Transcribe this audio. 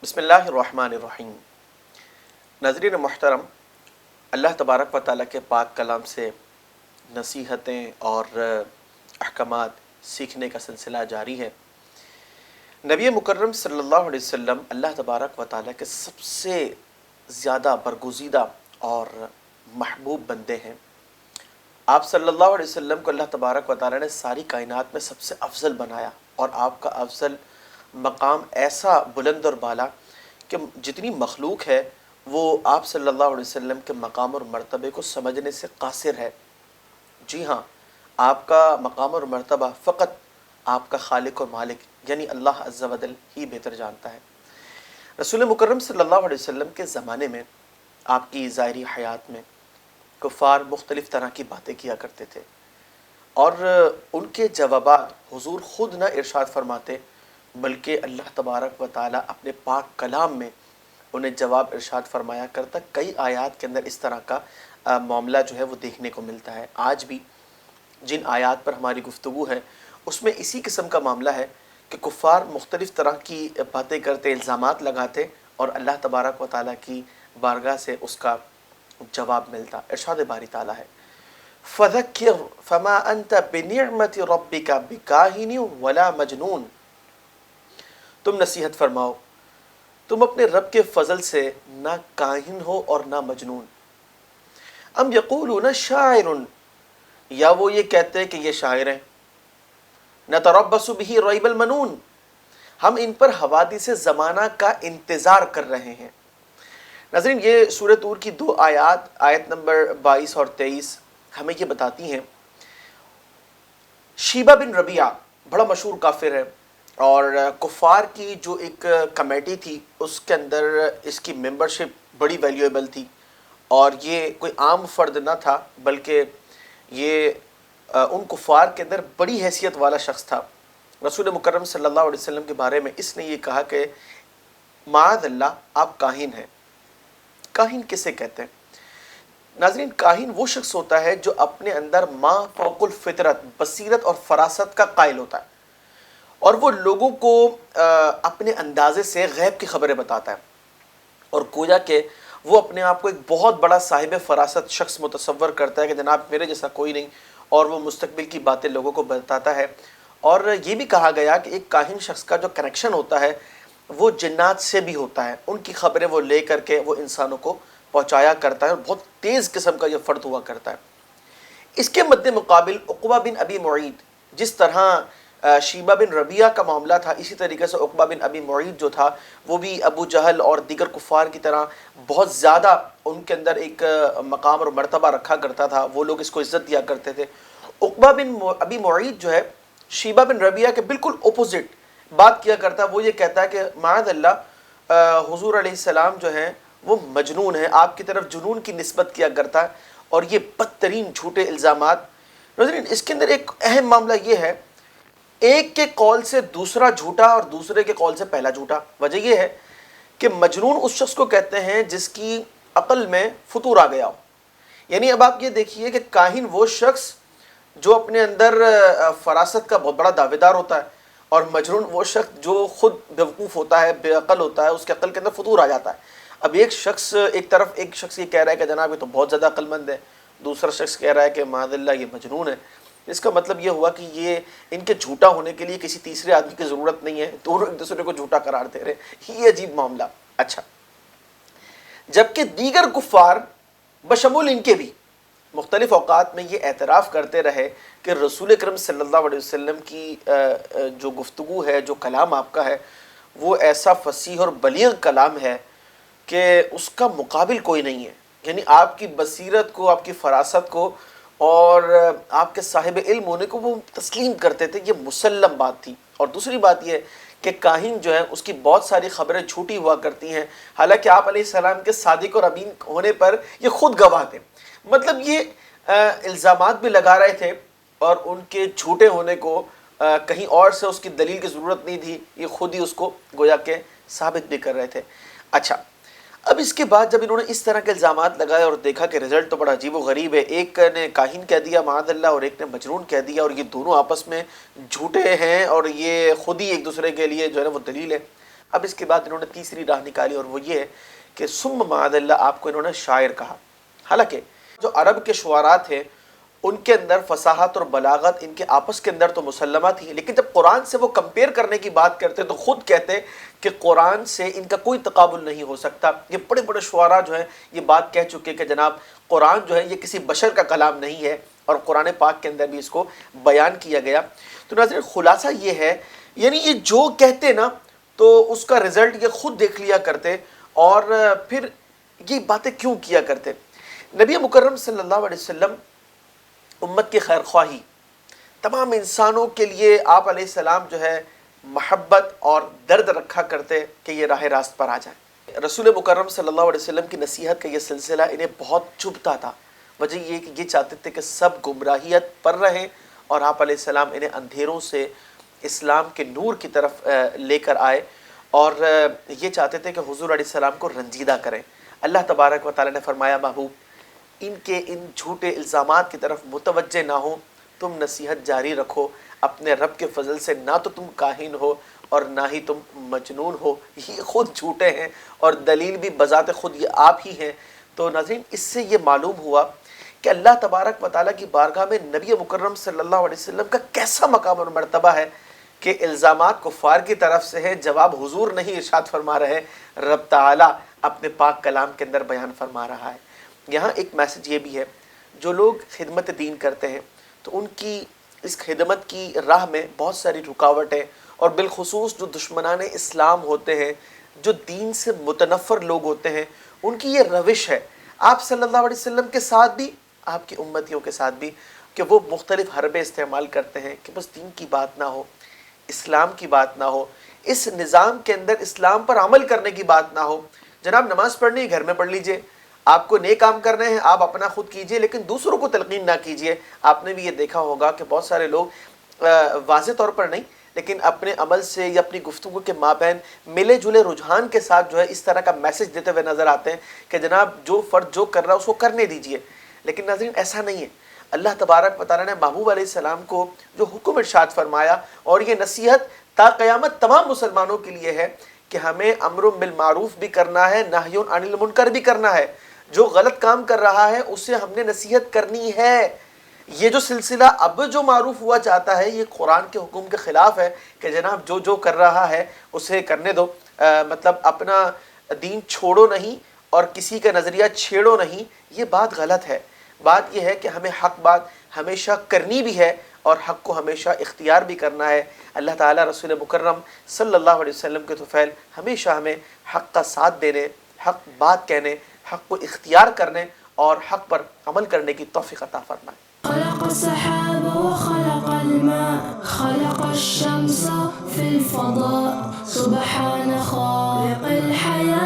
بسم اللہ الرحمن الرحیم۔ ناظرین محترم، اللہ تبارک و تعالیٰ کے پاک کلام سے نصیحتیں اور احکامات سیکھنے کا سلسلہ جاری ہے۔ نبی مکرم صلی اللہ علیہ وسلم اللہ تبارک و تعالیٰ کے سب سے زیادہ برگزیدہ اور محبوب بندے ہیں۔ آپ صلی اللہ علیہ وسلم کو اللہ تبارک و تعالیٰ نے ساری کائنات میں سب سے افضل بنایا، اور آپ کا افضل مقام ایسا بلند اور بالا کہ جتنی مخلوق ہے وہ آپ صلی اللہ علیہ وسلم کے مقام اور مرتبے کو سمجھنے سے قاصر ہے۔ جی ہاں، آپ کا مقام اور مرتبہ فقط آپ کا خالق اور مالک یعنی اللہ عز و جل ہی بہتر جانتا ہے۔ رسول مکرم صلی اللہ علیہ وسلم کے زمانے میں آپ کی ظاہری حیات میں کفار مختلف طرح کی باتیں کیا کرتے تھے، اور ان کے جوابات حضور خود نہ ارشاد فرماتے بلکہ اللہ تبارک و تعالیٰ اپنے پاک کلام میں انہیں جواب ارشاد فرمایا کرتا۔ کئی آیات کے اندر اس طرح کا معاملہ جو ہے وہ دیکھنے کو ملتا ہے۔ آج بھی جن آیات پر ہماری گفتگو ہے اس میں اسی قسم کا معاملہ ہے کہ کفار مختلف طرح کی باتیں کرتے، الزامات لگاتے، اور اللہ تبارک و تعالیٰ کی بارگاہ سے اس کا جواب ملتا۔ ارشاد باری تعالیٰ ہے فَذَكِّرْ فَمَا أَنْتَ بِنِعْمَةِ رَبِّكَ بِكَاهِنٍ وَلَا مَجْنُونٍ، تم نصیحت فرماؤ، تم اپنے رب کے فضل سے نہ کاہن ہو اور نہ مجنون۔ ام یقولون شاعر، یا وہ یہ کہتے ہیں کہ یہ شاعر ہیں۔ نتربص بہ ریب المنون، ہم ان پر حوادث زمانہ کا انتظار کر رہے ہیں۔ ناظرین، یہ سورہ طور کی دو آیات، آیت نمبر 22 اور 23 ہمیں یہ بتاتی ہیں شیبہ بن ربیعہ بڑا مشہور کافر ہے، اور کفار کی جو ایک کمیٹی تھی اس کے اندر اس کی ممبرشپ بڑی ویلیویبل تھی، اور یہ کوئی عام فرد نہ تھا بلکہ یہ ان کفار کے اندر بڑی حیثیت والا شخص تھا۔ رسول مکرم صلی اللہ علیہ وسلم کے بارے میں اس نے یہ کہا کہ معاذ اللہ، آپ کاہن ہیں۔ کاہن کسے کہتے ہیں؟ ناظرین، کاہن وہ شخص ہوتا ہے جو اپنے اندر ما فوق الفطرت بصیرت اور فراست کا قائل ہوتا ہے، اور وہ لوگوں کو اپنے اندازے سے غیب کی خبریں بتاتا ہے، اور گویا کہ وہ اپنے آپ کو ایک بہت بڑا صاحب فراست شخص متصور کرتا ہے کہ جناب میرے جیسا کوئی نہیں، اور وہ مستقبل کی باتیں لوگوں کو بتاتا ہے۔ اور یہ بھی کہا گیا کہ ایک کاہن شخص کا جو کنیکشن ہوتا ہے وہ جنات سے بھی ہوتا ہے، ان کی خبریں وہ لے کر کے وہ انسانوں کو پہنچایا کرتا ہے، اور بہت تیز قسم کا یہ فرد ہوا کرتا ہے۔ اس کے مد مقابل عقبہ بن ابی معیط، جس طرح شیبہ بن ربیعہ کا معاملہ تھا، اسی طریقے سے عقبہ بن ابی معیط جو تھا وہ بھی ابو جہل اور دیگر کفار کی طرح بہت زیادہ ان کے اندر ایک مقام اور مرتبہ رکھا کرتا تھا، وہ لوگ اس کو عزت دیا کرتے تھے۔ عقبہ بن ابی معیط جو ہے شیبہ بن ربیعہ کے بالکل اپوزٹ بات کیا کرتا ہے۔ وہ یہ کہتا ہے کہ معاذ اللہ، حضور علیہ السلام جو ہیں وہ مجنون ہیں، آپ کی طرف جنون کی نسبت کیا کرتا ہے، اور یہ بدترین جھوٹے الزامات۔ ناظرین، اس کے اندر ایک اہم معاملہ یہ ہے، ایک کے قول سے دوسرا جھوٹا اور دوسرے کے قول سے پہلا جھوٹا۔ وجہ یہ ہے کہ مجنون اس شخص کو کہتے ہیں جس کی عقل میں فطور آ گیا ہو۔ یعنی اب آپ یہ دیکھیے کہ کاہن وہ شخص جو اپنے اندر فراست کا بہت بڑا دعوے دار ہوتا ہے، اور مجنون وہ شخص جو خود بیوقوف ہوتا ہے، بے عقل ہوتا ہے، اس کے عقل کے اندر فطور آ جاتا ہے۔ اب ایک شخص یہ کہہ رہا ہے کہ جناب یہ تو بہت زیادہ عقل مند ہے، دوسرا شخص کہہ رہا ہے کہ معاذ اللہ یہ مجنون ہے۔ اس کا مطلب یہ ہوا کہ یہ ان کے جھوٹا ہونے کے لیے کسی تیسرے آدمی کی ضرورت نہیں ہے، دونوں ایک دوسرے کو جھوٹا قرار دے رہے ہیں۔ یہ عجیب معاملہ۔ اچھا، جبکہ دیگر کفار بشمول ان کے بھی مختلف اوقات میں یہ اعتراف کرتے رہے کہ رسول اکرم صلی اللہ علیہ وسلم کی جو گفتگو ہے، جو کلام آپ کا ہے، وہ ایسا فصیح اور بلیغ کلام ہے کہ اس کا مقابل کوئی نہیں ہے۔ یعنی آپ کی بصیرت کو، آپ کی فراست کو، اور آپ کے صاحب علم ہونے کو وہ تسلیم کرتے تھے، یہ مسلم بات تھی۔ اور دوسری بات یہ کہ کاہن جو ہے اس کی بہت ساری خبریں جھوٹی ہوا کرتی ہیں، حالانکہ آپ علیہ السلام کے صادق اور امین ہونے پر یہ خود گواہ تھے۔ مطلب یہ الزامات بھی لگا رہے تھے، اور ان کے جھوٹے ہونے کو کہیں اور سے اس کی دلیل کی ضرورت نہیں تھی، یہ خود ہی اس کو گویا کہ ثابت بھی کر رہے تھے۔ اچھا، اب اس کے بعد جب انہوں نے اس طرح کے الزامات لگائے اور دیکھا کہ رزلٹ تو بڑا عجیب و غریب ہے، ایک نے کاہن کہہ دیا معاذ اللہ، اور ایک نے مجنون کہہ دیا، اور یہ دونوں آپس میں جھوٹے ہیں، اور یہ خود ہی ایک دوسرے کے لیے جو ہے وہ دلیل ہے۔ اب اس کے بعد انہوں نے تیسری راہ نکالی اور وہ یہ ہے کہ ثم معاذ اللہ آپ کو انہوں نے شاعر کہا. حالانکہ جو عرب کے شعراء تھے ان کے اندر فصاحت اور بلاغت ان کے آپس کے اندر تو مسلمہ تھی، لیکن جب قرآن سے وہ کمپیئر کرنے کی بات کرتے تو خود کہتے کہ قرآن سے ان کا کوئی تقابل نہیں ہو سکتا. یہ بڑے بڑے شعراء جو ہیں یہ بات کہہ چکے کہ جناب قرآن جو ہے یہ کسی بشر کا کلام نہیں ہے، اور قرآن پاک کے اندر بھی اس کو بیان کیا گیا. تو ناظرین خلاصہ یہ ہے، یعنی یہ جو کہتے نا تو اس کا رزلٹ یہ خود دیکھ لیا کرتے، اور پھر یہ باتیں کیوں کیا کرتے. نبی مکرم صلی اللہ علیہ وسلم امت کی خیر خواہی، تمام انسانوں کے لیے آپ علیہ السلام جو ہے محبت اور درد رکھا کرتے کہ یہ راہ راست پر آ جائیں. رسول مکرم صلی اللہ علیہ وسلم کی نصیحت کا یہ سلسلہ انہیں بہت چبھتا تھا. وجہ یہ کہ یہ چاہتے تھے کہ سب گمراہیت پر رہیں اور آپ علیہ السلام انہیں اندھیروں سے اسلام کے نور کی طرف لے کر آئے، اور یہ چاہتے تھے کہ حضور علیہ السلام کو رنجیدہ کریں. اللہ تبارک و تعالی نے فرمایا محبوب ان جھوٹے الزامات کی طرف متوجہ نہ ہو، تم نصیحت جاری رکھو اپنے رب کے فضل سے. نہ تو تم کاہن ہو اور نہ ہی تم مجنون ہو، یہ خود جھوٹے ہیں اور دلیل بھی بذات خود یہ آپ ہی ہیں. تو ناظرین اس سے یہ معلوم ہوا کہ اللہ تبارک و تعالیٰ کی بارگاہ میں نبی مکرم صلی اللہ علیہ وسلم کا کیسا مقام اور مرتبہ ہے کہ الزامات کفار کی طرف سے ہے، جواب حضور نہیں ارشاد فرما رہے، رب تعالیٰ اپنے پاک کلام کے اندر بیان فرما رہا ہے. یہاں ایک میسج یہ بھی ہے، جو لوگ خدمت دین کرتے ہیں تو ان کی اس خدمت کی راہ میں بہت ساری رکاوٹیں، اور بالخصوص جو دشمنان اسلام ہوتے ہیں، جو دین سے متنفر لوگ ہوتے ہیں، ان کی یہ روش ہے آپ صلی اللہ علیہ وسلم کے ساتھ بھی، آپ کی امتیوں کے ساتھ بھی، کہ وہ مختلف حربے استعمال کرتے ہیں کہ بس دین کی بات نہ ہو، اسلام کی بات نہ ہو، اس نظام کے اندر اسلام پر عمل کرنے کی بات نہ ہو. جناب نماز پڑھنی ہے گھر میں پڑھ لیجئے، آپ کو نیک کام کرنے ہیں آپ اپنا خود کیجئے، لیکن دوسروں کو تلقین نہ کیجئے. آپ نے بھی یہ دیکھا ہوگا کہ بہت سارے لوگ واضح طور پر نہیں لیکن اپنے عمل سے یا اپنی گفتگو کے مابین ملے جلے رجحان کے ساتھ جو ہے اس طرح کا میسج دیتے ہوئے نظر آتے ہیں کہ جناب جو فرد جو کر رہا ہے اس کو کرنے دیجئے. لیکن ناظرین ایسا نہیں ہے. اللہ تبارک و تعالیٰ نے محبوب علیہ السلام کو جو حکم ارشاد فرمایا، اور یہ نصیحت تا قیامت تمام مسلمانوں کے لیے ہے کہ ہمیں امر بالمعروف بھی کرنا ہے، نہی عن المنکر بھی کرنا ہے. جو غلط کام کر رہا ہے اسے ہم نے نصیحت کرنی ہے. یہ جو سلسلہ اب جو معروف ہوا چاہتا ہے یہ قرآن کے حکم کے خلاف ہے کہ جناب جو کر رہا ہے اسے کرنے دو، مطلب اپنا دین چھوڑو نہیں اور کسی کا نظریہ چھیڑو نہیں. یہ بات غلط ہے. بات یہ ہے کہ ہمیں حق بات ہمیشہ کرنی بھی ہے اور حق کو ہمیشہ اختیار بھی کرنا ہے. اللہ تعالیٰ رسول مکرم صلی اللہ علیہ وسلم کے طفیل ہمیشہ ہمیں حق کا ساتھ دینے، حق بات کہنے، حق کو اختیار کرنے اور حق پر عمل کرنے کی توفیق عطا فرمائے. خلق السحاب وخلق الماء خلق الشمس في الفضاء سبحان خالق الحياة